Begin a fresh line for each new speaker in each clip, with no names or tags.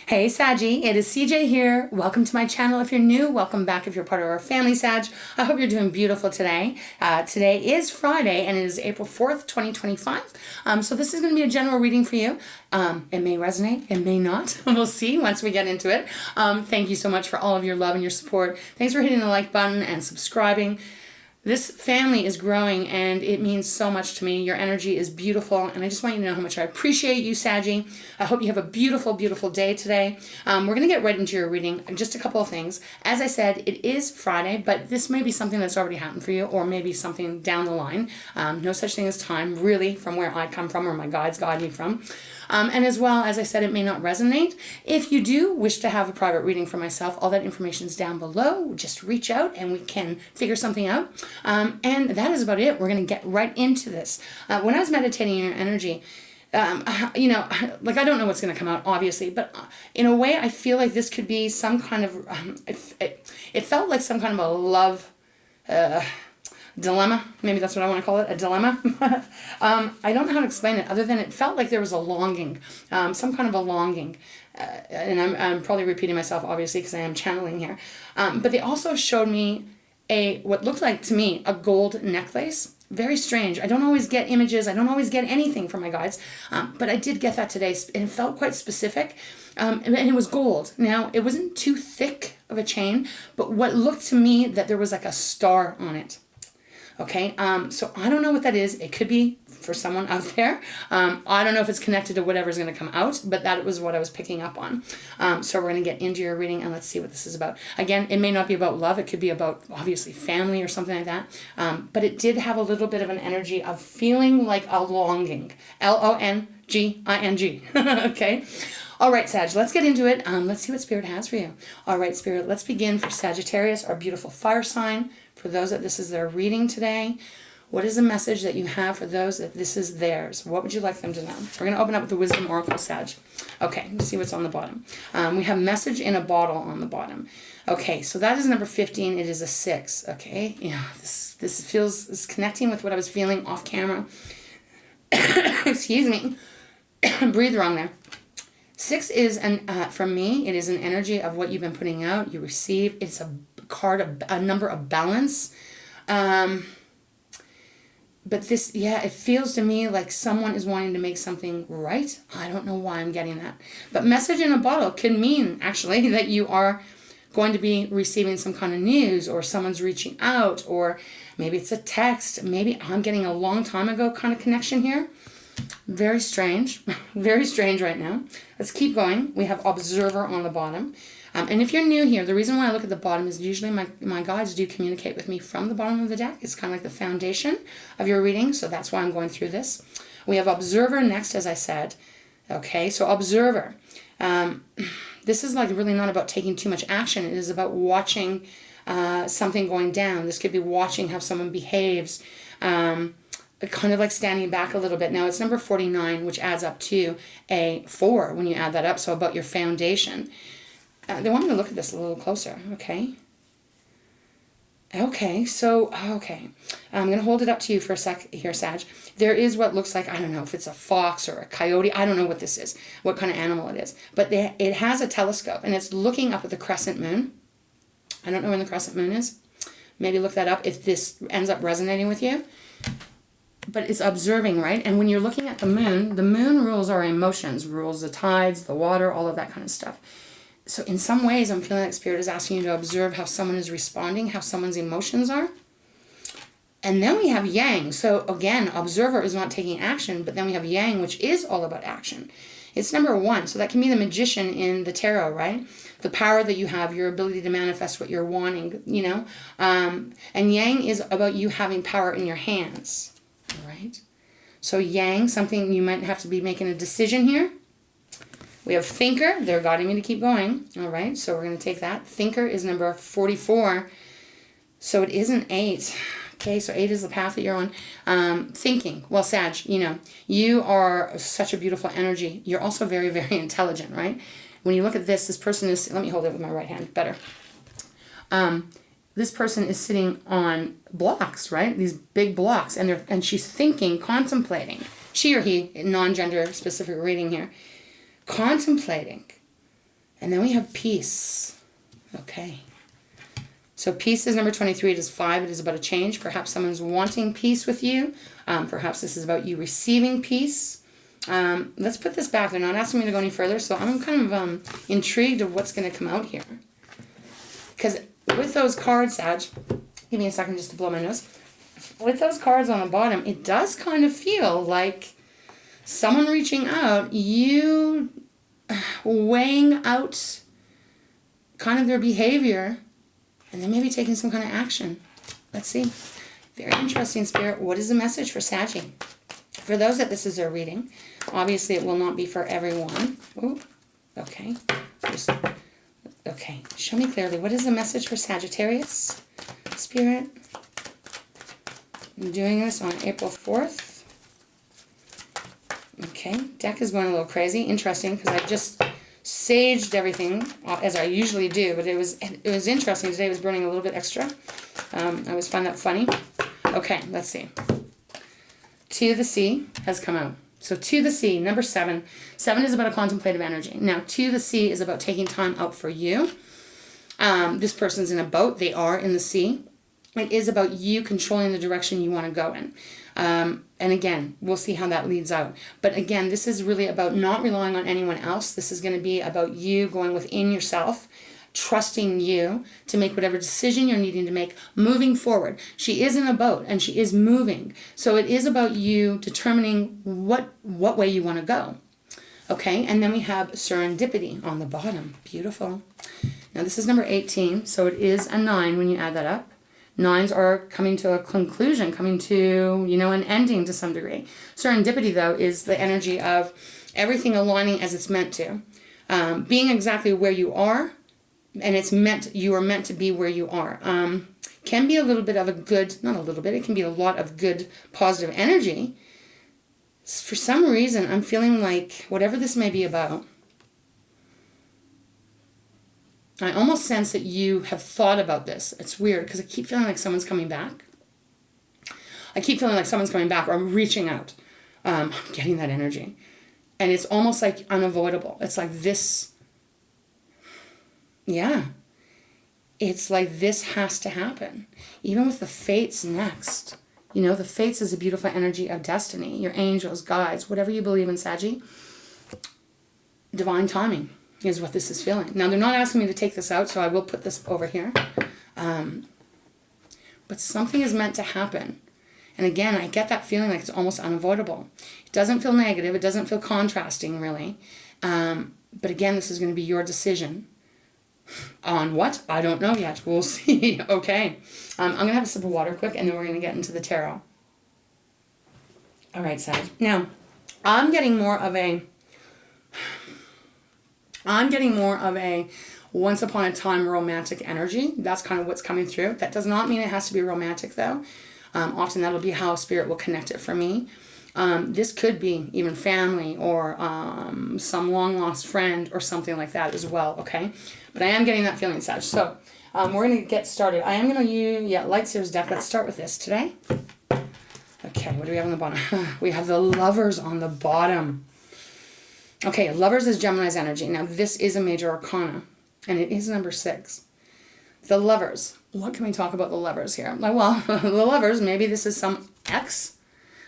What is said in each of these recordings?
Hey Saggy, it is CJ here. Welcome to my channel if you're new. Welcome back if you're part of our family, Sag. I hope you're doing beautiful today. Today is Friday and it is April 4th, 2025. So this is going to be a general reading for you. It may resonate, it may not. We'll see once we get into it. Thank you so much for all of your love and your support. Thanks for hitting the like button and subscribing. This family is growing and it means so much to me. Your energy is beautiful and I just want you to know how much I appreciate you, Saggy. I hope you have a beautiful, beautiful day today. We're going to get right into your reading. Just a couple of things. As I said, it is Friday, but this may be something that's already happened for you or maybe something down the line. No such thing as time, really, from where I come from or my guides guide me from. And as well, as I said, it may not resonate. If you do wish to have a private reading for myself, all that information is down below. Just reach out and we can figure something out. And that is about it. We're going to get right into this. When I was meditating your energy, like I don't know what's going to come out, obviously, but in a way, I feel like this could be some kind of, it felt like some kind of a love dilemma. Maybe that's what I want to call it, a dilemma. I don't know how to explain it other than it felt like there was a longing, some kind of a longing. And I'm probably repeating myself, obviously, because I am channeling here. But they also showed me what looked like to me a gold necklace. Very strange. I don't always get images. I don't always get anything from my guides. But I did get that today and it felt quite specific. And it was gold. Now, it wasn't too thick of a chain, but what looked to me that there was like a star on it. Okay, so I don't know what that is. It could be for someone out there. I don't know if it's connected to whatever's going to come out, but that was what I was picking up on. So we're going to get into your reading and let's see what this is about. Again, it may not be about love. It could be about, obviously, family or something like that. But it did have a little bit of an energy of feeling like a longing. L-O-N-G-I-N-G. Okay? All right, Sag, let's get into it. Let's see what Spirit has for you. All right, Spirit, let's begin for Sagittarius, our beautiful fire sign. For those that this is their reading today, what is the message that you have for those that this is theirs? What would you like them to know? We're going to open up with the Wisdom Oracle, Sag. Okay, let's see what's on the bottom. We have message in a bottle on the bottom. Okay, so that is number 15. It is a 6. Okay, yeah, this feels, is connecting with what I was feeling off camera. Excuse me. Breathe wrong there. 6 is, for me, it is an energy of what you've been putting out. You receive. It's a card, a number of balance. But this, yeah, it feels to me like someone is wanting to make something right. I don't know why I'm getting that. But message in a bottle can mean, actually, that you are going to be receiving some kind of news or someone's reaching out or maybe it's a text. Maybe I'm getting a long time ago kind of connection here. Very strange. Very strange right now. Let's keep going. We have Observer on the bottom. And if you're new here, the reason why I look at the bottom is usually my guides do communicate with me from the bottom of the deck. It's kind of like the foundation of your reading, so that's why I'm going through this. We have Observer next, as I said. Okay, so Observer. This is like really not about taking too much action. It is about watching something going down. This could be watching how someone behaves, kind of like standing back a little bit. Now, it's number 49, which adds up to a 4 when you add that up, so about your foundation. They want me to look at this a little closer, okay? Okay, so, okay. I'm going to hold it up to you for a sec here, Sag. There is what looks like, I don't know if it's a fox or a coyote. I don't know what this is, what kind of animal it is. But it has a telescope, and it's looking up at the crescent moon. I don't know when the crescent moon is. Maybe look that up if this ends up resonating with you. But it's observing, right? And when you're looking at the moon rules our emotions, rules the tides, the water, all of that kind of stuff. So in some ways, I'm feeling like Spirit is asking you to observe how someone is responding, how someone's emotions are. And then we have Yang. So again, Observer is not taking action, but then we have Yang, which is all about action. It's number 1. So that can be the magician in the tarot, right? The power that you have, your ability to manifest what you're wanting, you know. And Yang is about you having power in your hands, all right? So Yang, something you might have to be making a decision here. We have Thinker. They're guiding me to keep going. All right, so we're going to take that. Thinker is number 44. So it is an 8. Okay, so 8 is the path that you're on. Thinking. Well, Sag, you know, you are such a beautiful energy. You're also very, very intelligent, right? When you look at this person is, let me hold it with my right hand, better. This person is sitting on blocks, right? These big blocks, and she's thinking, contemplating. She or he, non-gender specific reading here. Contemplating And then we have peace. Okay. So peace is number 23. It is 5. It is about a change. Perhaps someone's wanting peace with you. Perhaps this is about you receiving peace. Let's put this back. They're not asking me to go any further, so I'm kind of intrigued of what's going to come out here. Because with those cards, Sag, give me a second just to blow my nose. With those cards on the bottom, it does kind of feel like someone reaching out, you weighing out kind of their behavior, and then maybe taking some kind of action. Let's see. Very interesting, Spirit. What is the message for Saggy? For those that this is their reading, obviously it will not be for everyone. Ooh, okay. Okay, show me clearly. What is the message for Sagittarius, Spirit? I'm doing this on April 4th. Okay, deck is going a little crazy. Interesting, because I just saged everything, as I usually do, but it was interesting. Today it was burning a little bit extra. I always find that funny. Okay, let's see. To the Sea has come out. So to the Sea, number 7. 7 is about a contemplative energy. Now, to the Sea is about taking time out for you. This person's in a boat. They are in the sea. It is about you controlling the direction you want to go in. And again, we'll see how that leads out. But again, this is really about not relying on anyone else. This is going to be about you going within yourself, trusting you to make whatever decision you're needing to make, moving forward. She is in a boat and she is moving. So it is about you determining what way you want to go. Okay, and then we have serendipity on the bottom. Beautiful. Now this is number 18, so it is a 9 when you add that up. 9s are coming to a conclusion, coming to, an ending to some degree. Serendipity, though, is the energy of everything aligning as it's meant to. Being exactly where you are, and you are meant to be where you are. Can be a little bit of a good, not a little bit, it can be a lot of good, positive energy. For some reason, I'm feeling like whatever this may be about, I almost sense that you have thought about this. It's weird because I keep feeling like someone's coming back. I keep feeling like someone's coming back or I'm reaching out. I'm getting that energy. And it's almost like unavoidable. It's like this. Yeah. It's like this has to happen. Even with the fates next. The fates is a beautiful energy of destiny. Your angels, guides, whatever you believe in, Saggy. Divine timing is what this is feeling. Now, they're not asking me to take this out, so I will put this over here. But something is meant to happen. And again, I get that feeling like it's almost unavoidable. It doesn't feel negative. It doesn't feel contrasting, really. But again, this is going to be your decision. On what? I don't know yet. We'll see. Okay. I'm going to have a sip of water quick, and then we're going to get into the tarot. All right, Sag. Now, I'm getting more of a once upon a time romantic energy. That's kind of what's coming through. That does not mean it has to be romantic, though. Often that'll be how Spirit will connect it for me. This could be even family or some long lost friend or something like that as well, okay? But I am getting that feeling, Sag. So we're going to get started. I am going to use, Lightseer's deck. Let's start with this today. Okay, what do we have on the bottom? We have the Lovers on the bottom. Okay, Lovers is Gemini's energy. Now, this is a major arcana, and it is number 6. The Lovers. What can we talk about the Lovers here? Well, the Lovers, maybe this is some ex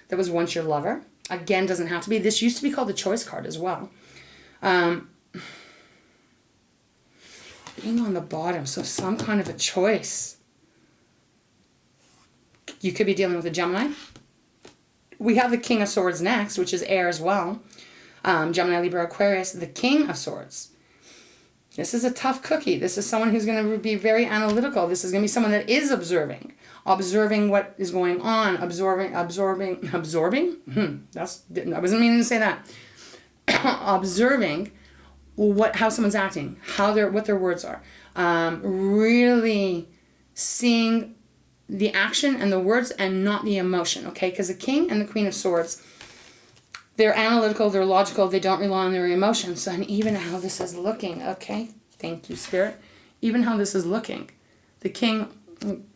that was once your lover. Again, doesn't have to be. This used to be called the choice card as well. Being on the bottom, so some kind of a choice. You could be dealing with a Gemini. We have the King of Swords next, which is air as well. Gemini, Libra, Aquarius, the King of Swords. This is a tough cookie. This is someone who's going to be very analytical. This is going to be someone that is observing what is going on, absorbing. I wasn't meaning to say that. Observing how someone's acting, what their words are. Really seeing the action and the words and not the emotion, okay? Because the King and the Queen of Swords, they're analytical, they're logical, they don't rely on their emotions. And even how this is looking, okay? Thank you, Spirit. Even how this is looking. The King,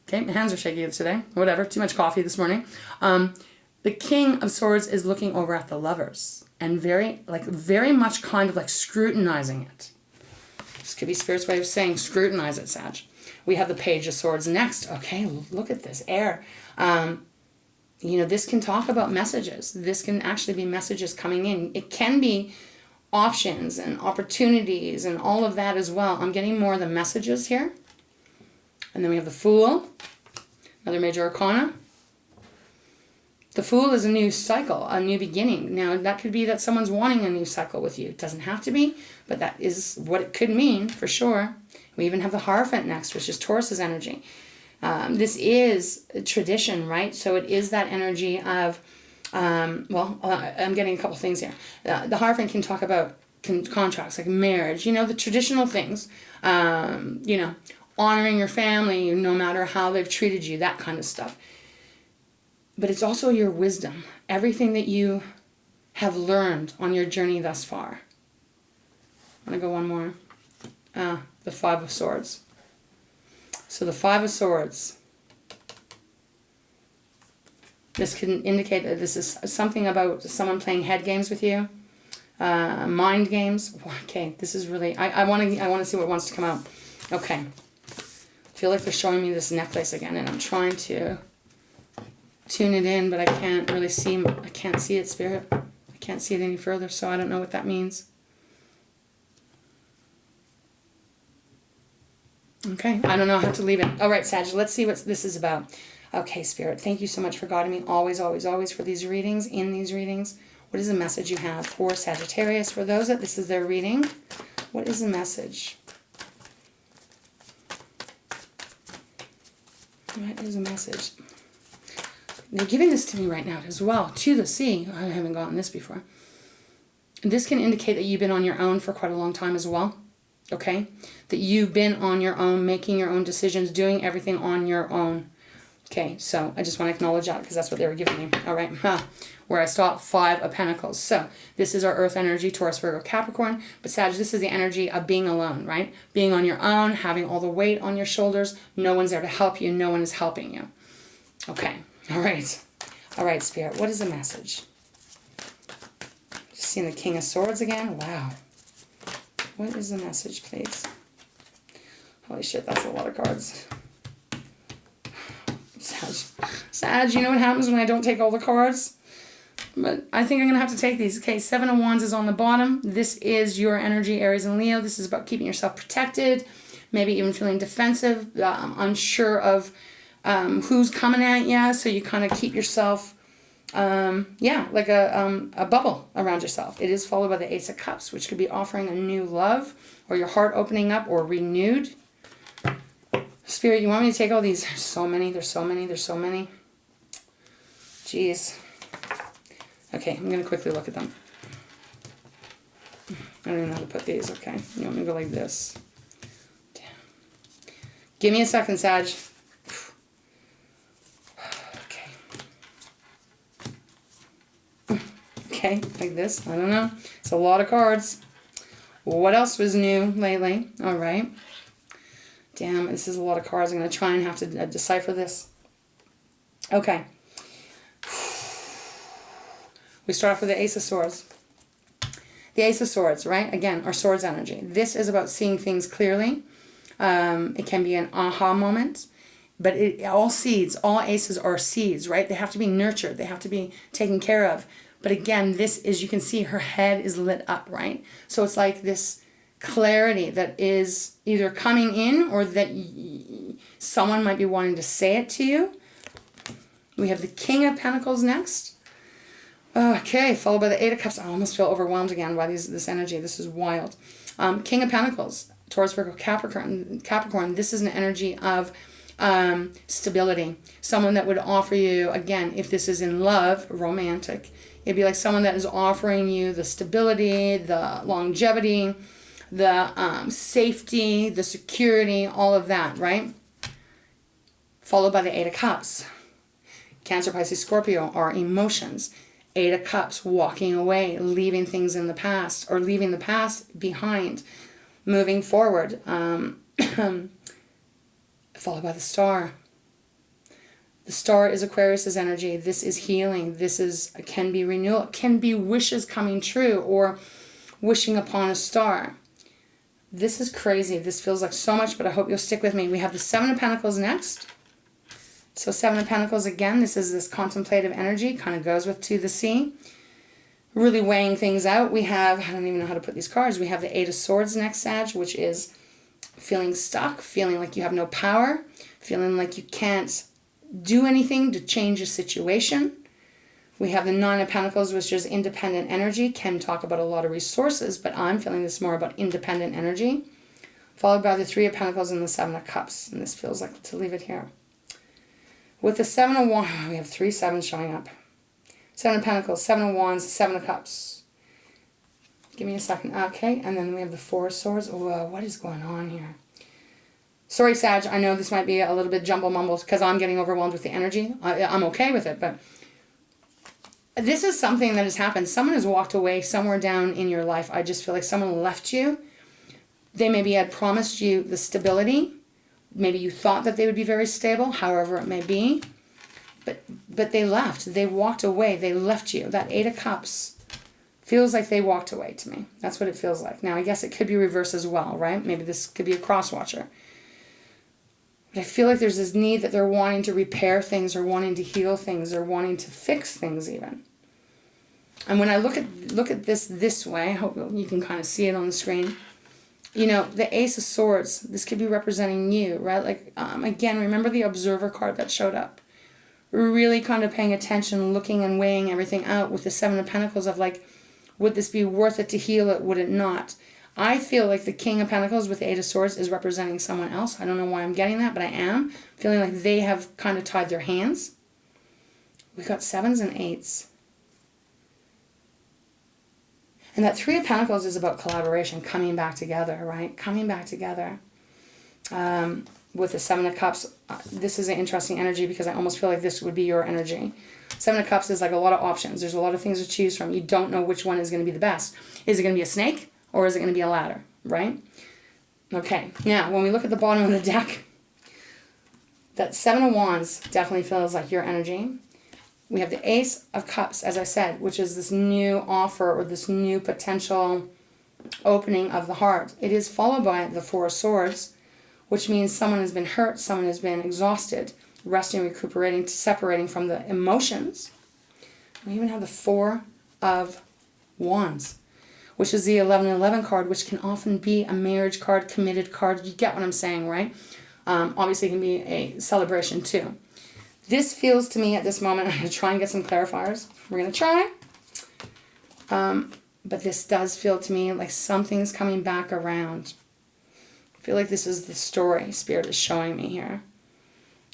okay, my hands are shaky today. Whatever, too much coffee this morning. The King of Swords is looking over at the Lovers and very much kind of like scrutinizing it. This could be Spirit's way of saying scrutinize it, Sag. We have the Page of Swords next. Okay, look at this. Air. You know, this can talk about messages. This can actually be messages coming in. It can be options and opportunities and all of that as well. I'm getting more of the messages here. And then we have the Fool. Another major arcana. The Fool is a new cycle, a new beginning. Now, that could be that someone's wanting a new cycle with you. It doesn't have to be, but that is what it could mean for sure. We even have the Hierophant next, which is Taurus's energy. This is a tradition, right? So it is that energy of, I'm getting a couple things here. The Hierophant can talk about contracts, like marriage, you know, the traditional things, you know, honoring your family, no matter how they've treated you, that kind of stuff. But it's also your wisdom, everything that you have learned on your journey thus far. I'm going to go one more. The Five of Swords. So the Five of Swords. This can indicate that this is something about someone playing head games with you. Mind games. Okay, this is really... I want to see what wants to come out. Okay. I feel like they're showing me this necklace again, and I'm trying to tune it in, but I can't really see... I can't see it, Spirit. I can't see it any further, so I don't know what that means. Okay, I don't know how to leave it. All right, Sag, let's see what this is about. Okay, Spirit, thank you so much for guiding me always, always, always for these readings, in these readings. What is the message you have for Sagittarius? For those that this is their reading, what is the message? What is the message? They're giving this to me right now as well, to the sea. I haven't gotten this before. This can indicate that you've been on your own for quite a long time as well. Okay? That you've been on your own, making your own decisions, doing everything on your own. Okay, so I just want to acknowledge that because that's what they were giving me. All right, where I stop, Five of Pentacles. So this is our Earth energy, Taurus, Virgo, Capricorn. But Sag, this is the energy of being alone, right? Being on your own, having all the weight on your shoulders. No one's there to help you. No one is helping you. Okay, all right. All right, Spirit, what is the message? Just seeing the King of Swords again. Wow. What is the message, please? Holy shit, that's a lot of cards. Sag, you know what happens when I don't take all the cards? But I think I'm going to have to take these. Okay, Seven of Wands is on the bottom. This is your energy, Aries and Leo. This is about keeping yourself protected, maybe even feeling defensive, unsure of who's coming at you. So you kind of keep yourself, like a bubble around yourself. It is followed by the Ace of Cups, which could be offering a new love or your heart opening up or renewed. Spirit, you want me to take all these? There's so many, there's so many, there's so many. Jeez. Okay, I'm going to quickly look at them. I don't even know how to put these, okay? You want me to go like this? Damn. Give me a second, Sag. Okay. Okay, like this. I don't know. It's a lot of cards. What else was new lately? All right. Damn, this is a lot of cards. I'm going to try and have to decipher this. Okay. We start off with the Ace of Swords. The Ace of Swords, right? Again, our swords energy. This is about seeing things clearly. It can be an aha moment. But all seeds, all aces are seeds, right? They have to be nurtured. They have to be taken care of. But again, this is, you can see her head is lit up, right? So it's like this clarity that is either coming in or that someone might be wanting to say it to you. We have the King of Pentacles next. Okay, followed by the Eight of Cups. I almost feel overwhelmed again by this energy. This is wild. King of Pentacles, Taurus, Virgo, Capricorn. This is an energy of stability. Someone that would offer you, again, if this is in love, romantic, it'd be like someone that is offering you the stability, the longevity, the safety, the security, all of that, right? Followed by the Eight of Cups. Cancer, Pisces, Scorpio are emotions. Eight of Cups, walking away, leaving things in the past, or leaving the past behind, moving forward. Followed by the Star. The Star is Aquarius's energy. This is healing. This is can be renewal. Can be wishes coming true or wishing upon a star. This is crazy. This feels like so much, but I hope you'll stick with me. We have the Seven of Pentacles next. So Seven of Pentacles again, this is this contemplative energy, kind of goes with to the sea. Really weighing things out. We have, I don't even know how to put these cards, we have the Eight of Swords next, Sag, which is feeling stuck, feeling like you have no power, feeling like you can't do anything to change a situation. We have the Nine of Pentacles, which is independent energy. Can talk about a lot of resources, but I'm feeling this more about independent energy. Followed by the Three of Pentacles and the Seven of Cups. And this feels like to leave it here. With the Seven of Wands, we have 3 sevens showing up. Seven of Pentacles, Seven of Wands, Seven of Cups. Give me a second. Okay, and then we have the Four of Swords. Whoa, what is going on here? Sorry, Sag, I know this might be a little bit jumble mumbled because I'm getting overwhelmed with the energy. I'm okay with it, but this is something that has happened. Someone has walked away somewhere down in your life. I just feel like someone left you. They maybe had promised you the stability. Maybe you thought that they would be very stable, however it may be. But they left. They walked away. They left you. That Eight of Cups feels like they walked away to me. That's what it feels like. Now, I guess it could be reverse as well, right? Maybe this could be a cross-watcher. But I feel like there's this need that they're wanting to repair things or wanting to heal things or wanting to fix things even. And when I look at this way, I hope you can kind of see it on the screen. You know, the Ace of Swords, this could be representing you, right? Like, again, remember the Observer card that showed up. Really kind of paying attention, looking and weighing everything out with the Seven of Pentacles of like, would this be worth it to heal it? Would it not? I feel like the King of Pentacles with the Eight of Swords is representing someone else. I don't know why I'm getting that, but I am feeling like they have kind of tied their hands. We've got sevens and eights. And that Three of Pentacles is about collaboration, coming back together, right? Coming back together. With the Seven of Cups, this is an interesting energy because I almost feel like this would be your energy. Seven of Cups is like a lot of options. There's a lot of things to choose from. You don't know which one is going to be the best. Is it going to be a snake or is it going to be a ladder, right? Okay, now when we look at the bottom of the deck, that Seven of Wands definitely feels like your energy. We have the Ace of Cups, as I said, which is this new offer or this new potential opening of the heart. It is followed by the Four of Swords, which means someone has been hurt, someone has been exhausted, resting, recuperating, separating from the emotions. We even have the Four of Wands, which is the 1111 card, which can often be a marriage card, committed card. You get what I'm saying, right? Obviously, it can be a celebration too. This feels to me at this moment, I'm going to try and get some clarifiers. We're going to try. But this does feel to me like something's coming back around. I feel like this is the story Spirit is showing me here.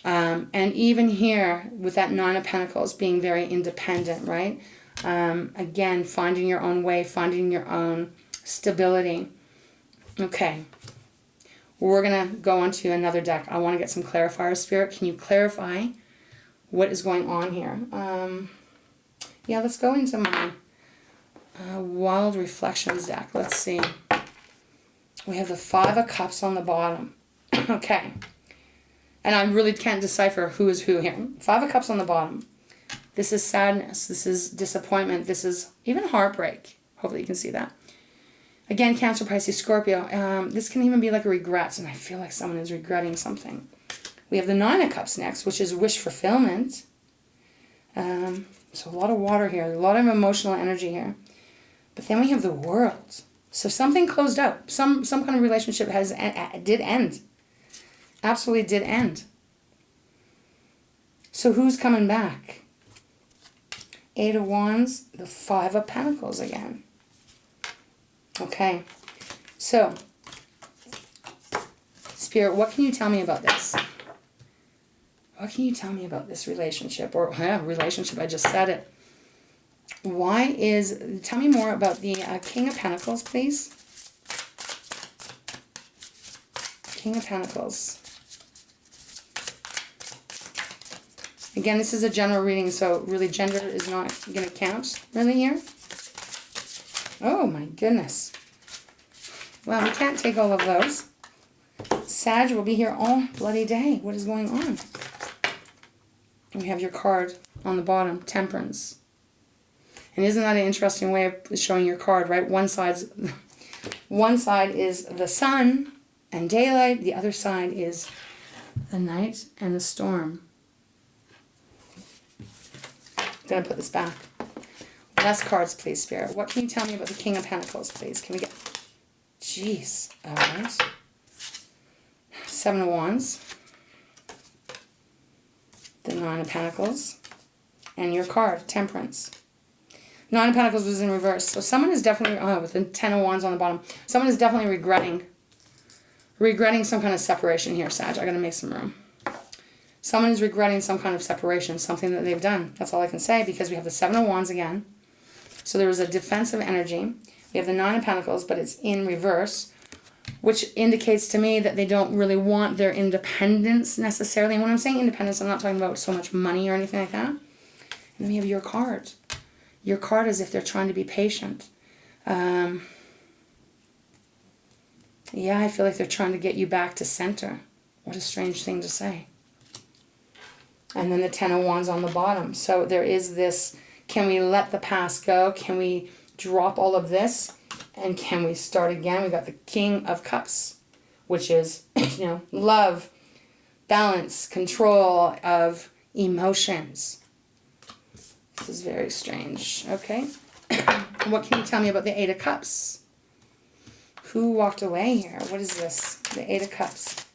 And even here, with that Nine of Pentacles being very independent, right? Again, finding your own way, finding your own stability. Okay. We're going to go on to another deck. I want to get some clarifiers. Spirit, can you clarify what is going on here? Yeah, let's go into my Wild Reflections deck. Let's see. We have the Five of Cups on the bottom. Okay. And I really can't decipher who is who here. Five of Cups on the bottom. This is sadness. This is disappointment. This is even heartbreak. Hopefully you can see that. Again, Cancer, Pisces, Scorpio. This can even be like a regret, and I feel like someone is regretting something. We have the Nine of Cups next, which is wish fulfillment. So a lot of water here. A lot of emotional energy here. But then we have the World. So something closed out. Some kind of relationship did end. Absolutely did end. So who's coming back? Eight of Wands, the Five of Pentacles again. Okay. So, Spirit, what can you tell me about this? What can you tell me about this relationship? Or, relationship, I just said it. Tell me more about the King of Pentacles, please. King of Pentacles. Again, this is a general reading, so really gender is not going to count really here. Oh my goodness. Well, we can't take all of those. Sag will be here all bloody day. What is going on? We have your card on the bottom, Temperance. And isn't that an interesting way of showing your card, right? One side's One side is the sun and daylight. The other side is the night and the storm. I'm going to put this back. Less cards, please, Spirit. What can you tell me about the King of Pentacles, please? Can we get... Jeez. All right. 7 of Wands. The 9 of Pentacles. And your card, Temperance. 9 of Pentacles was in reverse. So someone is definitely... Oh, with the 10 of Wands on the bottom. Someone is definitely regretting some kind of separation here, Sag. I got to make some room. Someone is regretting some kind of separation, something that they've done. That's all I can say, because we have the 7 of Wands again. So there was a defensive energy. We have the 9 of Pentacles, but it's in reverse, which indicates to me that they don't really want their independence necessarily. And when I'm saying independence, I'm not talking about so much money or anything like that. And then we have your card. Your card is if they're trying to be patient. Yeah, I feel like they're trying to get you back to center. What a strange thing to say. And then the 10 of Wands on the bottom. So there is this, can we let the past go? Can we drop all of this? And can we start again? We got the King of Cups, which is, you know, love, balance, control of emotions. This is very strange. Okay. What can you tell me about the 8 of Cups? Who walked away here? What is this? The 8 of Cups.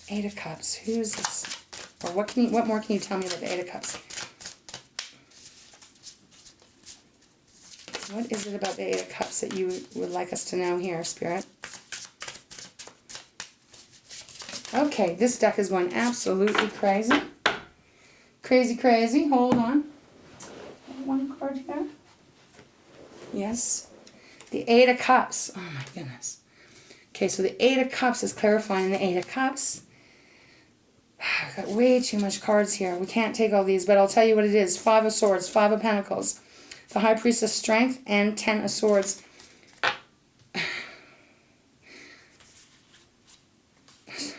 8 of Cups. Who is this? Or what more can you tell me about the 8 of Cups? What is it about the 8 of Cups that you would like us to know here, Spirit? Okay, this deck is going absolutely crazy. Crazy, crazy. Hold on. One card here. Yes. The 8 of Cups. Oh my goodness. Okay, so the 8 of Cups is clarifying the 8 of Cups. I've got way too much cards here. We can't take all these, but I'll tell you what it is. 5 of Swords, 5 of Pentacles, the High Priestess Strength, and 10 of Swords.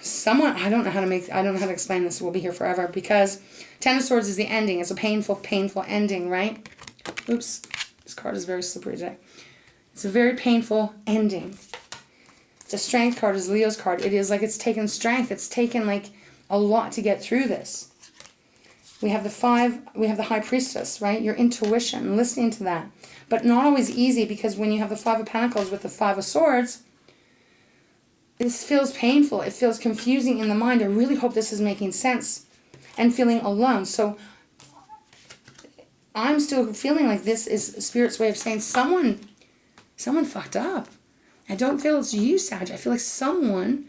Someone, I don't know how to explain this. We'll be here forever, because 10 of Swords is the ending. It's a painful, painful ending, right? Oops. This card is very slippery today. It's a very painful ending. The Strength card is Leo's card. It is like it's taken strength. It's taken like a lot to get through this. We have the 5, we have the High Priestess, right? Your intuition, listening to that. But not always easy, because when you have the 5 of Pentacles with the 5 of Swords, this feels painful. It feels confusing in the mind. I really hope this is making sense. And feeling alone. So I'm still feeling like this is Spirit's way of saying someone fucked up. I don't feel it's you, Sag. I feel like someone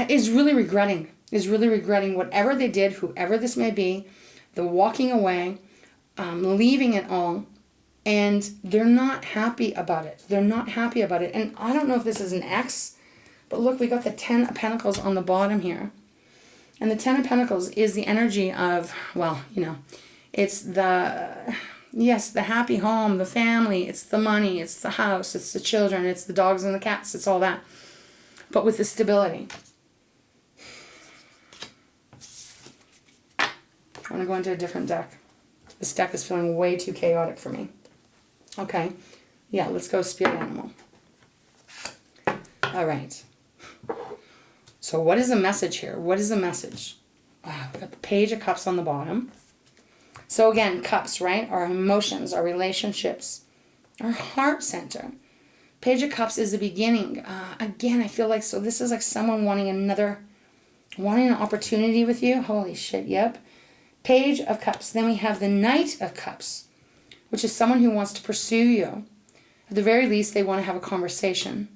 is really regretting whatever they did, whoever this may be, the walking away, leaving it all, and they're not happy about it. They're not happy about it. And I don't know if this is an ex, but look, we got the 10 of Pentacles on the bottom here. And the 10 of Pentacles is the energy of, well, you know, it's the, yes, the happy home, the family, it's the money, it's the house, it's the children, it's the dogs and the cats, it's all that. But with the stability. I'm going to go into a different deck. This deck is feeling way too chaotic for me. Okay. Yeah, let's go Spirit Animal. All right. So what is the message here? What is the message? We've got the Page of Cups on the bottom. So again, cups, right? Our emotions, our relationships, our heart center. Page of Cups is the beginning. Again, I feel like, so this is like someone wanting an opportunity with you. Holy shit, yep. Page of Cups. Then we have the Knight of Cups, which is someone who wants to pursue you. At the very least, they want to have a conversation.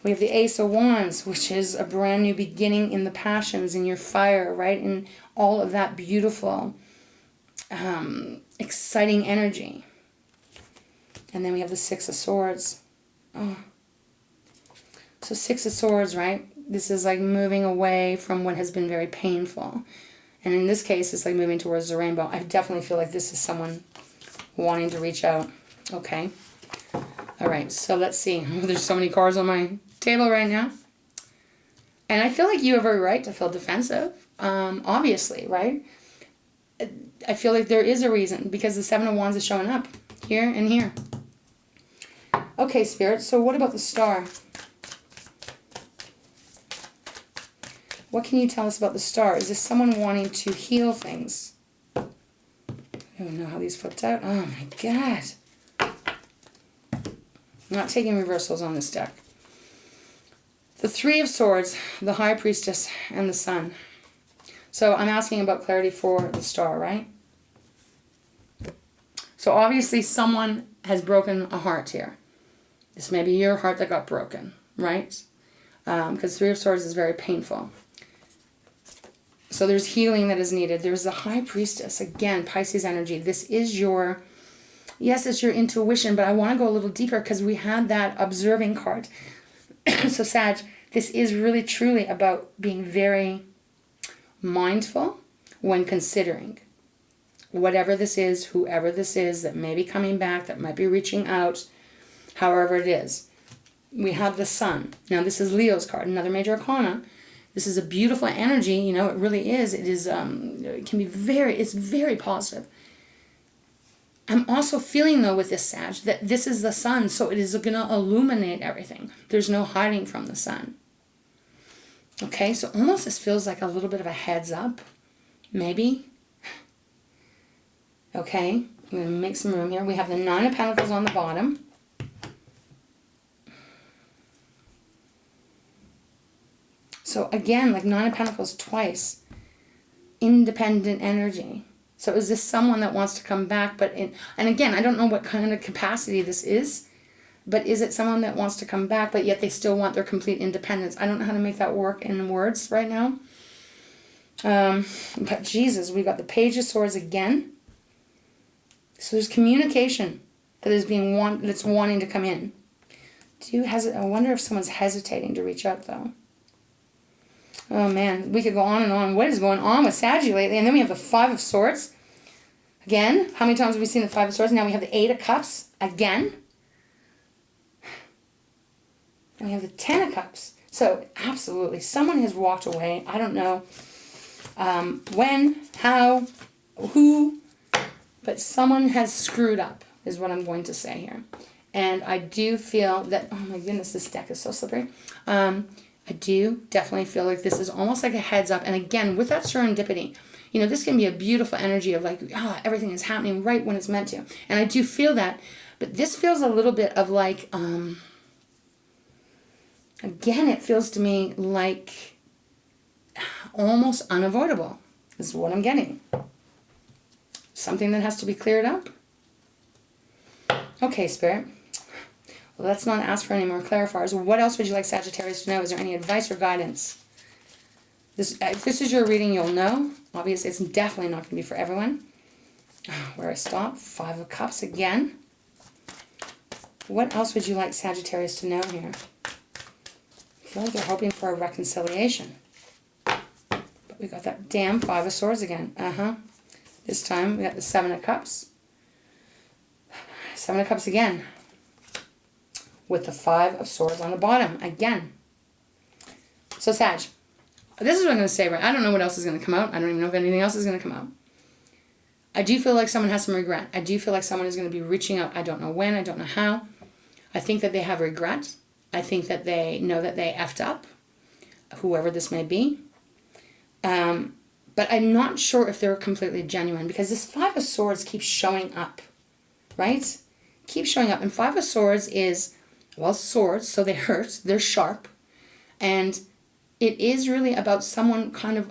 We have the Ace of Wands, which is a brand new beginning in the passions, in your fire, right? In all of that beautiful, exciting energy. And then we have the 6 of Swords. Oh. So 6 of Swords, right? This is like moving away from what has been very painful. And in this case, it's like moving towards the rainbow. I definitely feel like this is someone wanting to reach out. Okay. All right. So let's see. There's so many cards on my table right now. And I feel like you have every right to feel defensive. Obviously, right? I feel like there is a reason, because the Seven of Wands is showing up here and here. Okay, Spirit, so what about the Star? What can you tell us about the Star? Is this someone wanting to heal things? I don't know how these flipped out. Oh my God. I'm not taking reversals on this deck. The Three of Swords, the High Priestess, and the Sun. So I'm asking about clarity for the Star, right? So obviously someone has broken a heart here. This may be your heart that got broken, right? Because Three of Swords is very painful. So there's healing that is needed. There's the High Priestess. Again, Pisces energy. This is your, yes, it's your intuition, but I want to go a little deeper because we had that observing card. So Sag, this is really truly about being very mindful when considering whatever this is, whoever this is that may be coming back, that might be reaching out, however it is. We have the Sun. Now this is Leo's card, another major arcana. This is a beautiful energy, you know, it really is. It is, it can be it's very positive. I'm also feeling, though, with this Sag, that this is the Sun, so it is going to illuminate everything. There's no hiding from the Sun. Okay, so almost this feels like a little bit of a heads up, maybe. Okay, I'm going to make some room here. We have the Nine of Pentacles on the bottom. So again, like Nine of Pentacles twice. Independent energy. So is this someone that wants to come back? And again, I don't know what kind of capacity this is. But is it someone that wants to come back, but yet they still want their complete independence? I don't know how to make that work in words right now. But Jesus, we got the Page of Swords again. So there's communication that is that's wanting to come in. I wonder if someone's hesitating to reach out, though. Oh man, we could go on and on. What is going on with Saggy lately? And then we have the Five of Swords. Again, how many times have we seen the Five of Swords? Now we have the Eight of Cups again. And we have the Ten of Cups. So absolutely, someone has walked away. I don't know when, how, who, but someone has screwed up is what I'm going to say here. And I do feel that, oh my goodness, this deck is so slippery. I do definitely feel like this is almost like a heads up. And again, with that serendipity, you know, this can be a beautiful energy of like, everything is happening right when it's meant to. And I do feel that. But this feels a little bit of like, again, it feels to me like almost unavoidable is what I'm getting. Something that has to be cleared up. Okay, Spirit. Let's not ask for any more clarifiers. What else would you like Sagittarius to know? Is there any advice or guidance? If this is your reading, you'll know. Obviously, it's definitely not going to be for everyone. Where I stop. Five of Cups again. What else would you like Sagittarius to know here? I feel like they're hoping for a reconciliation. But we got that damn Five of Swords again. This time, we got the Seven of Cups. Seven of Cups again. With the Five of Swords on the bottom again. So Sag, this is what I'm going to say, right? I don't know what else is going to come out. I don't even know if anything else is going to come out. I do feel like someone has some regret. I do feel like someone is going to be reaching out. I don't know when. I don't know how. I think that they have regret. I think that they know that they effed up, whoever this may be. But I'm not sure if they're completely genuine because this Five of Swords keeps showing up, right? Keeps showing up. And Five of Swords is, well, swords, so they hurt. They're sharp. And it is really about someone kind of,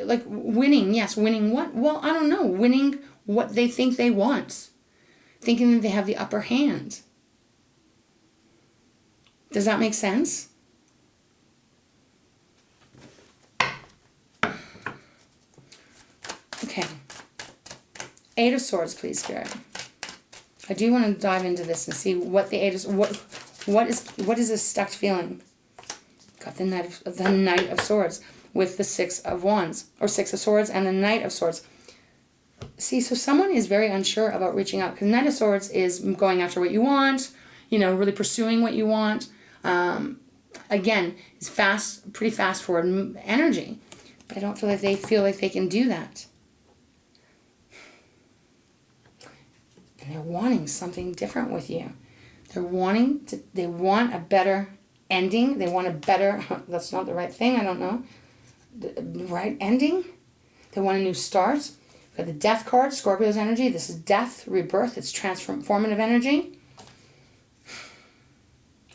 like winning. Yes, winning what? Well, I don't know. Winning what they think they want. Thinking that they have the upper hand. Does that make sense? Okay. Eight of Swords, please, Spirit. I do want to dive into this and see what the Eight is. What is this stuck feeling? Got the Knight of Swords with the Six of Wands, or Six of Swords and the Knight of Swords. See, so someone is very unsure about reaching out because Knight of Swords is going after what you want, you know, really pursuing what you want. Again, it's pretty fast forward energy, but I don't feel like they can do that. And they're wanting something different with you. They want a better ending. They want a better, that's not the right thing, I don't know. The right ending. They want a new start. We've got the Death card, Scorpio's energy. This is death, rebirth. It's transformative energy.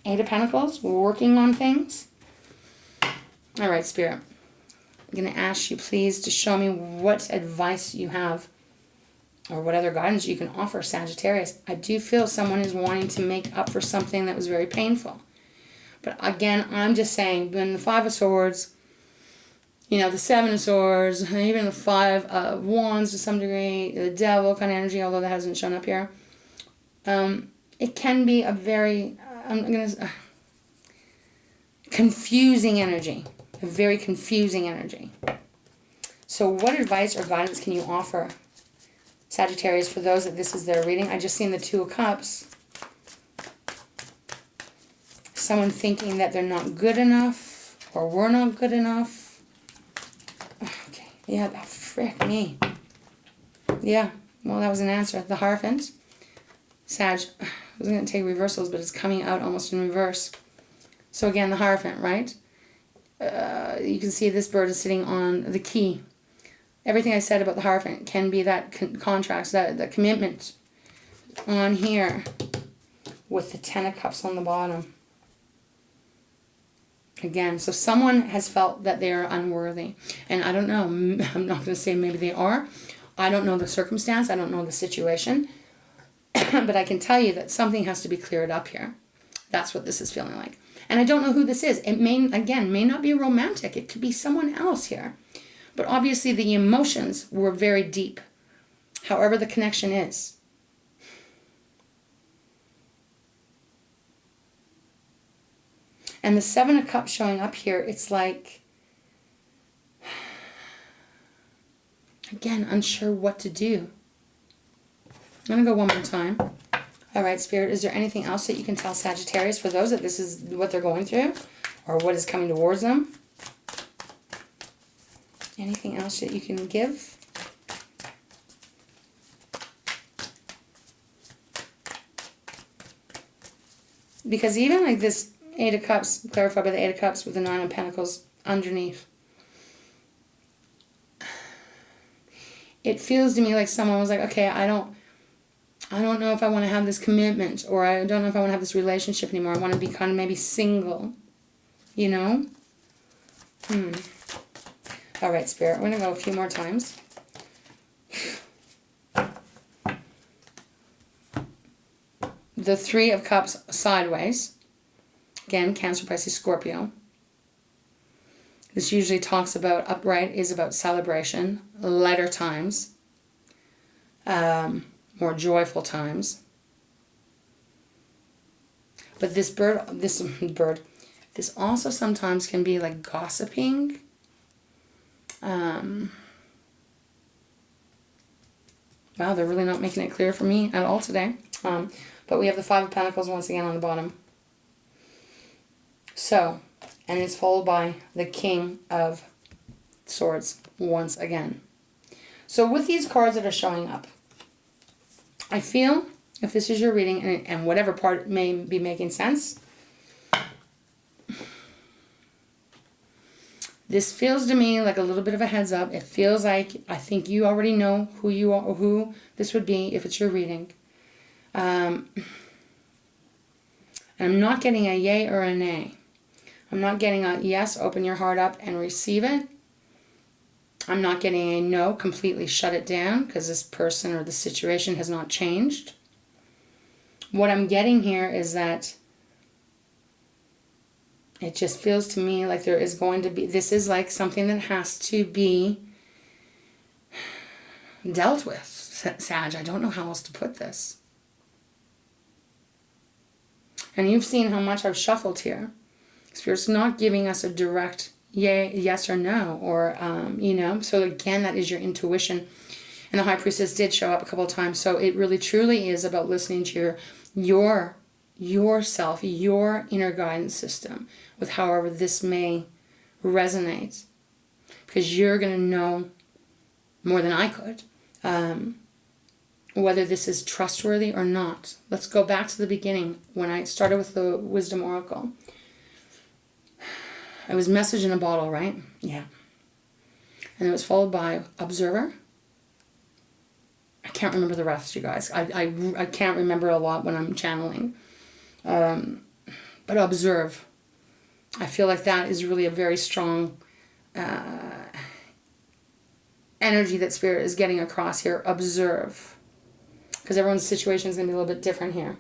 Eight of Pentacles, working on things. All right, Spirit. I'm going to ask you, please, to show me what advice you have or what other guidance you can offer Sagittarius. I do feel someone is wanting to make up for something that was very painful. But again, I'm just saying, when the Five of Swords, you know, the Seven of Swords, even the Five of Wands to some degree, the Devil kind of energy, although that hasn't shown up here, it can be a very, confusing energy. A very confusing energy. So what advice or guidance can you offer Sagittarius for those that this is their reading? I just seen the Two of Cups. Someone thinking that they're not good enough or we're not good enough. Okay, yeah, frick me. Yeah, well, that was an answer. The Hierophant. Sag, I was going to take reversals, but it's coming out almost in reverse. So again, the Hierophant, right? You can see this bird is sitting on the key. Everything I said about the Hierophant can be that contracts, that commitment on here with the Ten of Cups on the bottom. Again, so someone has felt that they are unworthy. And I don't know, I'm not going to say maybe they are. I don't know the circumstance, I don't know the situation. But I can tell you that something has to be cleared up here. That's what this is feeling like. And I don't know who this is. It may not be romantic. It could be someone else here. But obviously the emotions were very deep. However the connection is. And the Seven of Cups showing up here, it's like, again, unsure what to do. I'm going to go one more time. All right, Spirit, is there anything else that you can tell Sagittarius for those that this is what they're going through or what is coming towards them? Anything else that you can give? Because even like this Eight of Cups, clarified by the Eight of Cups with the Nine of Pentacles underneath, it feels to me like someone was like, okay, I don't know if I want to have this commitment, or I don't know if I want to have this relationship anymore. I want to be kind of maybe single, you know? All right, Spirit, we're going to go a few more times. The Three of Cups sideways. Again, Cancer, Pisces, Scorpio. This usually talks about, upright is about celebration, lighter times, more joyful times. But this also sometimes can be like gossiping. Wow, they're really not making it clear for me at all today. But we have the Five of Pentacles once again on the bottom. So, and it's followed by the King of Swords once again. So with these cards that are showing up, I feel, if this is your reading, and whatever part may be making sense, this feels to me like a little bit of a heads up. It feels like, I think you already know who you are, or who this would be if it's your reading. And I'm not getting a yay or a nay. I'm not getting a yes, open your heart up and receive it. I'm not getting a no, completely shut it down because this person or the situation has not changed. What I'm getting here is that it just feels to me like there is going to be, this is like something that has to be dealt with, Sag. I don't know how else to put this. And you've seen how much I've shuffled here. Spirit's not giving us a direct yes or no, or, you know. So again, that is your intuition. And the High Priestess did show up a couple of times. So it really truly is about listening to yourself, your inner guidance system, with however this may resonate. Because you're going to know more than I could whether this is trustworthy or not. Let's go back to the beginning when I started with the Wisdom Oracle. It was message in a bottle, right? Yeah. And it was followed by observer. I can't remember the rest, you guys. I can't remember a lot when I'm channeling. But observe. I feel like that is really a very strong energy that Spirit is getting across here. Observe. Because everyone's situation is going to be a little bit different here.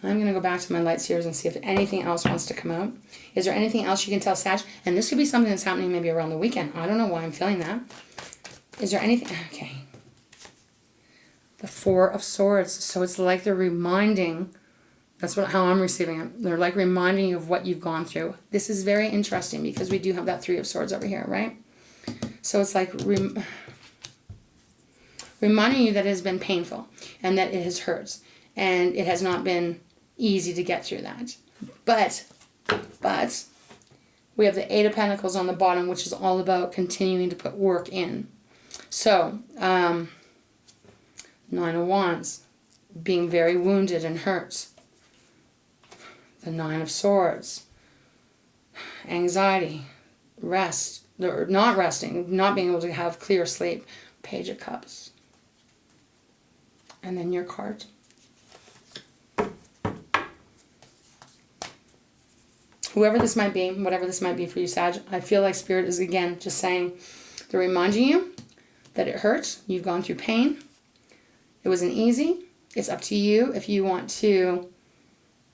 I'm going to go back to my light seers and see if anything else wants to come out. Is there anything else you can tell, Sag? And this could be something that's happening maybe around the weekend. I don't know why I'm feeling that. Is there anything? Okay. The Four of Swords. So it's like they're reminding, that's how I'm receiving it. They're like reminding you of what you've gone through. This is very interesting because we do have that Three of Swords over here, right? So it's like reminding you that it has been painful and that it has hurt. And it has not been easy to get through that. But we have the Eight of Pentacles on the bottom, which is all about continuing to put work in. So, Nine of Wands, being very wounded and hurt. The Nine of Swords, anxiety, rest, or not resting, not being able to have clear sleep. Page of Cups. And then your card. Whoever this might be, whatever this might be for you, Sag, I feel like Spirit is, again, just saying, they're reminding you that it hurt. You've gone through pain. It wasn't easy. It's up to you if you want to,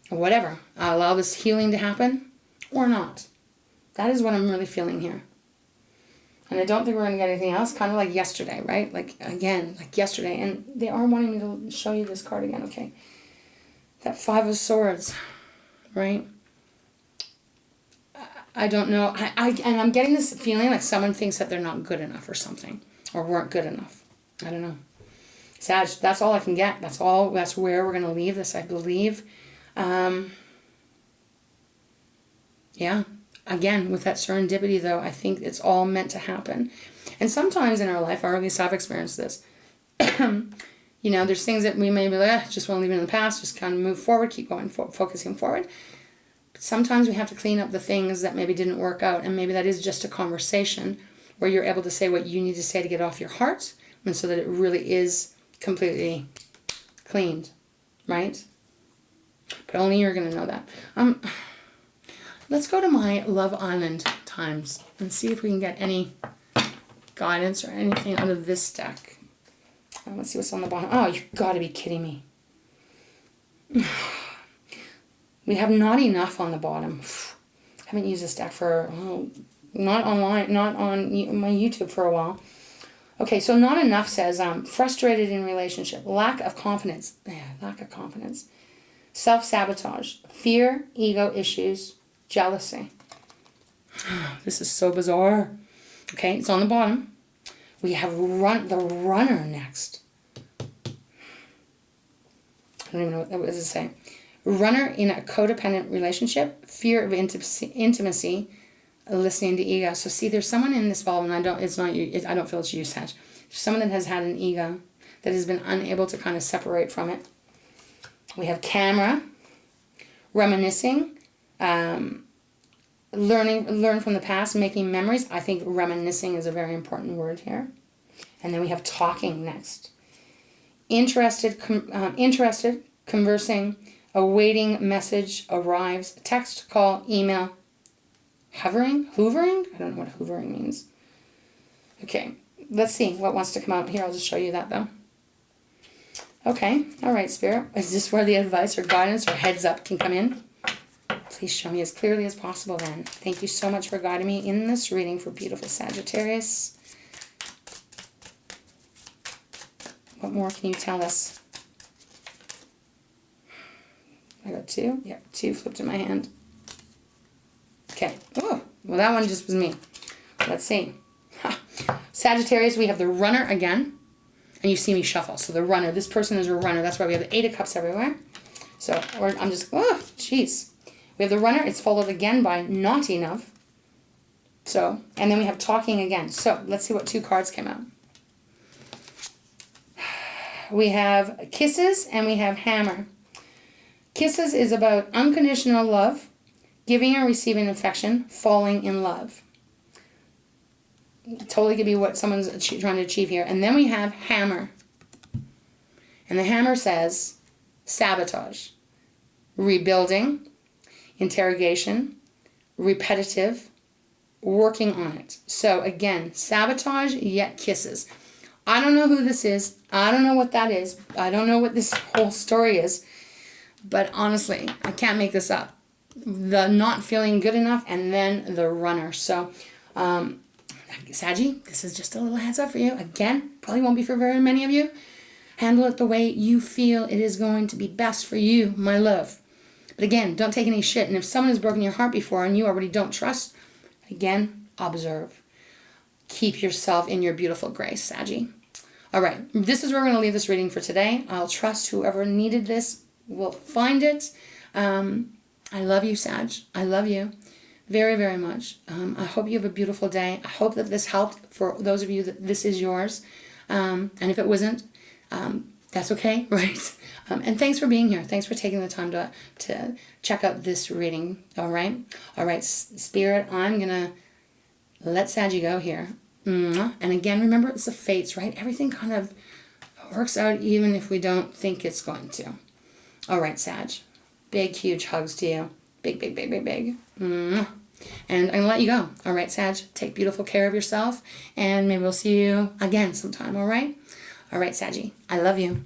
whatever, allow this healing to happen or not. That is what I'm really feeling here. And I don't think we're going to get anything else, kind of like yesterday, right? Like, again, like yesterday. And they are wanting me to show you this card again, okay? That Five of Swords, right? I don't know. And I'm getting this feeling like someone thinks that they're not good enough or something. Or weren't good enough. I don't know. Sag, that's all I can get. That's all. That's where we're going to leave this, I believe. Yeah. Again, with that serendipity, though, I think it's all meant to happen. And sometimes in our life, or at least I've experienced this, you know, there's things that we may be like, just want to leave it in the past, just kind of move forward, keep going, focusing forward. Sometimes we have to clean up the things that maybe didn't work out, and maybe that is just a conversation where you're able to say what you need to say to get off your heart, and so that it really is completely cleaned, right? But only you're going to know that. Let's go to my Love Island times and see if we can get any guidance or anything out of this deck. Let's see what's on the bottom. Oh, you've got to be kidding me. We have Not Enough on the bottom. I haven't used this deck for, not online, not on my YouTube for a while. Okay, so Not Enough says, frustrated in relationship, lack of confidence, self-sabotage, fear, ego issues, jealousy. This is so bizarre. Okay, it's on the bottom. We have the Runner next. I don't even know what does it say. Runner in a codependent relationship, fear of intimacy, listening to ego. So see, there's someone in this involved, and it's not you. I don't feel it's you, Sag. Someone that has had an ego that has been unable to kind of separate from it. We have Camera, reminiscing, learn from the past, making memories. I think reminiscing is a very important word here. And then we have Talking next. Interested, conversing. Awaiting message arrives. Text, call, email. Hoovering? I don't know what hoovering means. Okay, let's see what wants to come out here. I'll just show you that though. Okay, all right, Spirit. Is this where the advice or guidance or heads up can come in? Please show me as clearly as possible then. Thank you so much for guiding me in this reading for beautiful Sagittarius. What more can you tell us? I got two. Yeah, two flipped in my hand. Okay. Oh, well, that one just was me. Let's see. Ha. Sagittarius, we have the Runner again. And you see me shuffle. So the Runner. This person is a Runner. That's why we have the Eight of Cups everywhere. So, or I'm just, oh, jeez. We have the Runner. It's followed again by Not Enough. So, and then we have Talking again. So, let's see what two cards came out. We have kisses and we have hammer. Kisses is about unconditional love, giving and receiving affection, falling in love. Totally could be what someone's trying to achieve here. And then we have hammer. And the hammer says sabotage, rebuilding, interrogation, repetitive, working on it. So again, sabotage yet kisses. I don't know who this is. I don't know what that is. I don't know what this whole story is. But honestly, I can't make this up. The not feeling good enough and then the runner. So, Saggy, this is just a little heads up for you. Again, probably won't be for very many of you. Handle it the way you feel it is going to be best for you, my love. But again, don't take any shit. And if someone has broken your heart before and you already don't trust, again, observe. Keep yourself in your beautiful grace, Saggy. All right, this is where we're going to leave this reading for today. I'll trust whoever needed this will find it. I love you, Sag. I love you very, very much. I hope you have a beautiful day. I hope that this helped for those of you that this is yours. And if it wasn't, that's okay, right? And thanks for being here. Thanks for taking the time to check out this reading, all right? All right, Spirit, I'm going to let Saggy go here. And again, remember, it's the fates, right? Everything kind of works out even if we don't think it's going to. All right, Sag. Big, huge hugs to you. Big, big, big, big, big. And I'm going to let you go. All right, Sag. Take beautiful care of yourself. And maybe we'll see you again sometime, all right? All right, Saggy. I love you.